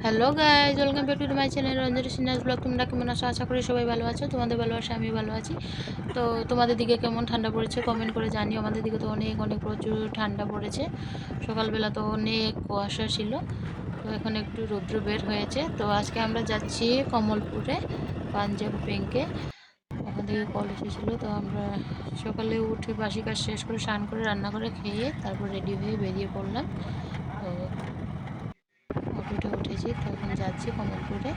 Hello guys, welcome back to my channel Ranjani Sinha's vlog. তোমরা কেমন আছো? আশা করি সবাই ভালো আছো। তোমাদের ভালোবাসা আমি ভালো আছি। তো তোমাদের দিকে কেমন ঠান্ডা পড়েছে কমেন্ট করে জানিও। আমাদের দিকে তো অনেক অনেক প্রচুর ঠান্ডা পড়েছে। সকালবেলা তো অনেক কুয়াশা ছিল, তো এখন একটু রৌদ্র বের হয়েছে। তো আজকে আমরা যাচ্ছি কমলপুরে, পাঞ্জাব ব্যাংকে। ওখান থেকে কল এসেছিলো, তো আমরা সকালে উঠে বাসি কাজ শেষ করে স্নান করে রান্না করে খেয়ে তারপর রেডি হয়ে বেরিয়ে পড়লাম। তো অটোটা উঠেছি, তো এখন যাচ্ছি কমলপুরে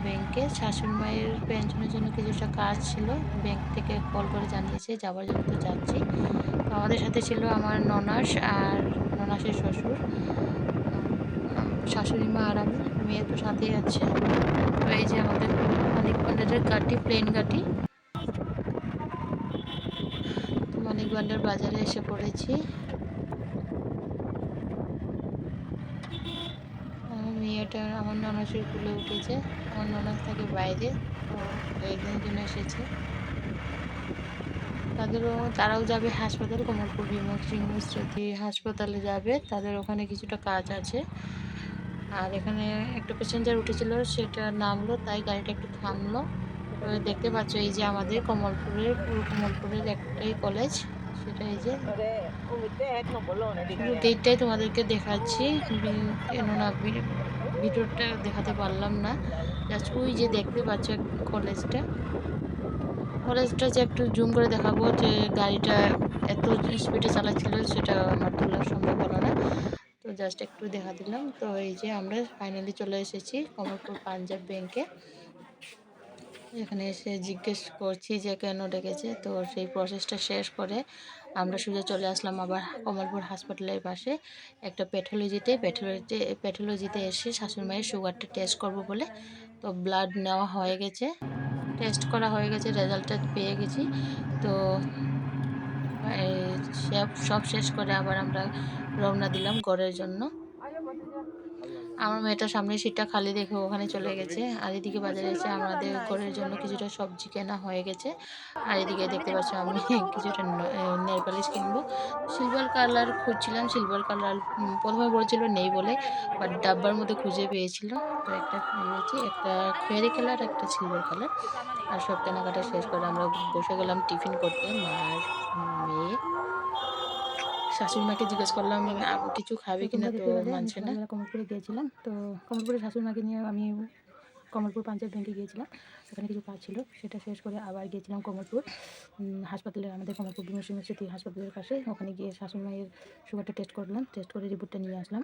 ব্যাংকে। শাশুড়ি মায়ের পেনশনের জন্য কিছুটা কাজ ছিল, ব্যাংক থেকে কল করে জানিয়েছে যাওয়ার জন্য, তো যাচ্ছি। তো আমাদের সাথে ছিল আমার ননাস আর ননাসের শ্বশুর, শাশুড়ি মা আর আমি, মেয়ে তো সাথেই আছে। তো এই যে আমাদের মানিক ভান্ডারের গাড়ি, প্লেন গাড়ি। তো মানিক ভান্ডার বাজারে এসে পড়েছি। আমার মেয়েটা আমার ননাসের কুলে উঠেছে। আমার ননাস থাকে বাইরে, তো একদিনের জন্য এসেছে। তারাও যাবে হাসপাতাল, কমলপুর স্মৃতি হাসপাতালে যাবে। তাদের ওখানে কিছুটা কাজ আছে। আর এখানে একটা প্যাসেঞ্জার উঠেছিল, সেটা নামলো, তাই গাড়িটা একটু থামলো। তো দেখতে পাচ্ছ এই যে আমাদের কমলপুরের, পুরো কমলপুরের একটাই কলেজ, সেটা এই যে শুধু গেটটাই তোমাদেরকে দেখাচ্ছি, কেননা ভিডিওটা দেখাতে পারলাম না। জাস্ট ওই যে দেখতে পাচ্ছ কলেজটা। কলেজটা যে একটু জুম করে দেখাবো, যে গাড়িটা এত স্পিডে চালাচ্ছিল সেটা আমার তোলা সম্ভব হলো না, তো জাস্ট একটু দেখা দিলাম। তো এই যে আমরা ফাইনালি চলে এসেছি কমলপুর পাঞ্জাব ব্যাংকে। এখানে এসে জিজ্ঞেস করছি যে কেন ডেকেছে, তো সেই প্রসেসটা শেষ করে আমরা সোজা চলে আসলাম আবার কমলপুর হাসপাতালের পাশে একটা প্যাথোলজিতে এসে শাশুড়ি মায়ের সুগারটা টেস্ট করব বলে। তো ব্লাড নেওয়া হয়ে গেছে, টেস্ট করা হয়ে গেছে, রেজাল্টটা পেয়ে গেছি। তো সব শেষ করে আবার আমরা রওনা দিলাম ঘরের জন্য। আমার মেয়েটা সামনে সিটটা খালি দেখে ওখানে চলে গেছে, আর এদিকে বাজারে এসে আমাদের ঘরের জন্য কিছুটা সবজি কেনা হয়ে গেছে। আর এদিকে দেখতে পাচ্ছ আমি কিছুটা নেল পালিশ কিনবো। সিলভার কালার খুঁজছিলাম, সিলভার কালার প্রথমে বলছিল নেই বলে, বাট ডাব্বার মধ্যে খুঁজে পেয়েছিলাম। তো একটা পেয়েছি, একটা খয়েরি কালার, একটা সিলভার কালার। আর সব কেনাকাটা শেষ করে আমরা বসে গেলাম টিফিন করতে, মা আর মেয়ে। শাশুড়ি মাকে জিজ্ঞেস করলাম কিছু খাবে তো কিনা, তোমরা তো দেখতে পেলে আমি মানছে না। সকালবেলা কমলপুরে গিয়েছিলাম। তো কমলপুরে শাশুড়ি মাকে নিয়ে আমি কমলপুর পাঞ্জাব ব্যাংকে গিয়েছিলাম। সেখানে কিছু কাজ ছিল, সেটা শেষ করে আবার গিয়েছিলাম কমলপুর হাসপাতালে, আমাদের কমলপুর স্মৃতি হাসপাতালের পাশে। ওখানে গিয়ে শাশুড়ি মায়ের সুগারটা টেস্ট করলাম, টেস্ট করে রিপোর্টটা নিয়ে আসলাম।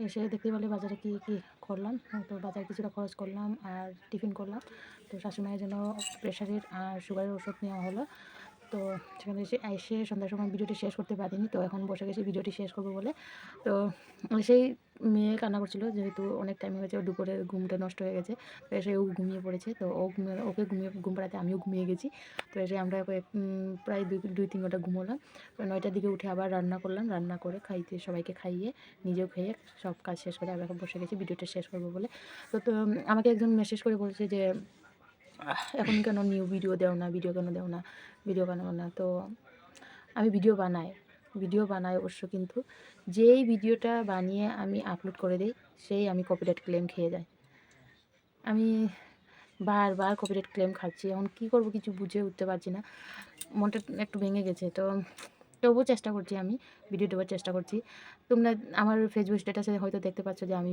এসে দেখতে পেলে বাজারে কী কী করলাম। তো বাজারে কিছুটা খরচ করলাম আর টিফিন করলাম। তো শাশুড়ি মায়ের জন্য প্রেশারের আর সুগারের ওষুধ নেওয়া হলো। তো সেখানে এসে সন্ধ্যার সময় ভিডিওটি শেষ করতে পারিনি, তো এখন বসে গেছি ভিডিওটি শেষ করবো বলে। তো সেই মেয়ে কান্না করছিল, যেহেতু অনেক টাইম হয়ে গেছে, দুপুরের ঘুমটা নষ্ট হয়ে গেছে। তো এসে ও ঘুমিয়ে পড়েছে, তো ওকে ঘুম পাড়াতে আমিও ঘুমিয়ে গেছি। তো এসে আমরা প্রায় দুই তিন ঘন্টা ঘুমোলাম। তো 9টার দিকে উঠে আবার রান্না করলাম, রান্না করে সবাইকে খাইয়ে নিজেও খেয়ে সব কাজ শেষ করে আবার এখন বসে গেছি ভিডিওটা শেষ করবো বলে। তো আমাকে একজন মেসেজ করে বলছে যে এখন কেন নিউ ভিডিও দেও না, ভিডিও কেন দেও না, ভিডিও বানাও না। তো আমি ভিডিও বানাই অবশ্য, কিন্তু যেই ভিডিওটা বানিয়ে আমি আপলোড করে দিই সেই আমি কপিরাইট ক্লেম খেয়ে যাই। আমি বারবার কপিরাইট ক্লেম খাচ্ছি, এখন কী করব কিছু বুঝে উঠতে পারছি না। মনটা একটু ভেঙে গেছে। তো তবুও চেষ্টা করছি, আমি ভিডিও দেওয়ার চেষ্টা করছি। তোমরা আমার ফেসবুক স্ট্যাটাসে হয়তো দেখতে পাচ্ছ যে আমি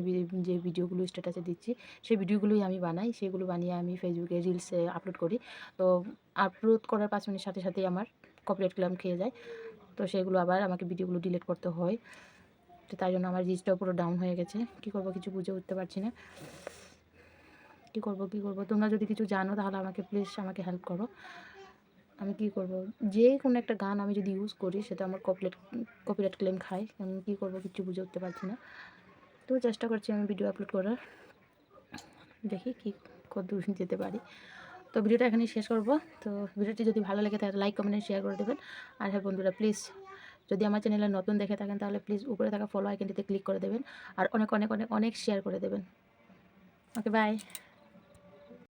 যে ভিডিওগুলো স্ট্যাটাসে দিচ্ছি সেই ভিডিওগুলোই আমি বানাই, সেগুলো বানিয়ে আমি ফেসবুকে রিলসে আপলোড করি। তো আপলোড করার 5 মিনিট সাথে সাথেই আমার কপিরাইট ক্লেম খেয়ে যায়। তো সেগুলো আবার আমাকে ভিডিওগুলো ডিলিট করতে হয়। তো তাই জন্য আমার রিচটাও পুরো ডাউন হয়ে গেছে। কী করব কিছু বুঝে উঠতে পারছি না। কী করব? তোমরা যদি কিছু জানো তাহলে আমাকে প্লিজ আমাকে হেল্প করো। আমি কী করব? যে কোনো একটা গান আমি যদি ইউজ করি সেটা আমার কপিরাইট ক্লেম খায়। আমি কী করব কিছু বুঝে উঠতে পারছি না। তো চেষ্টা করছি আমি ভিডিও আপলোড করার। দেখি কী কতদূর যেতে পারি। তো ভিডিওটা এখানেই শেষ করব। তো ভিডিওটি যদি ভালো লেগে থাকে লাইক, কমেন্ট, শেয়ার করে দেবেন। আর হ্যাঁ বন্ধুরা, প্লিজ যদি আমার চ্যানেলে নতুন দেখে থাকেন তাহলে প্লিজ উপরে থাকা ফলো আইকনটিতে ক্লিক করে দেবেন। আর অনেক অনেক অনেক অনেক শেয়ার করে দেবেন। ওকে, বাই।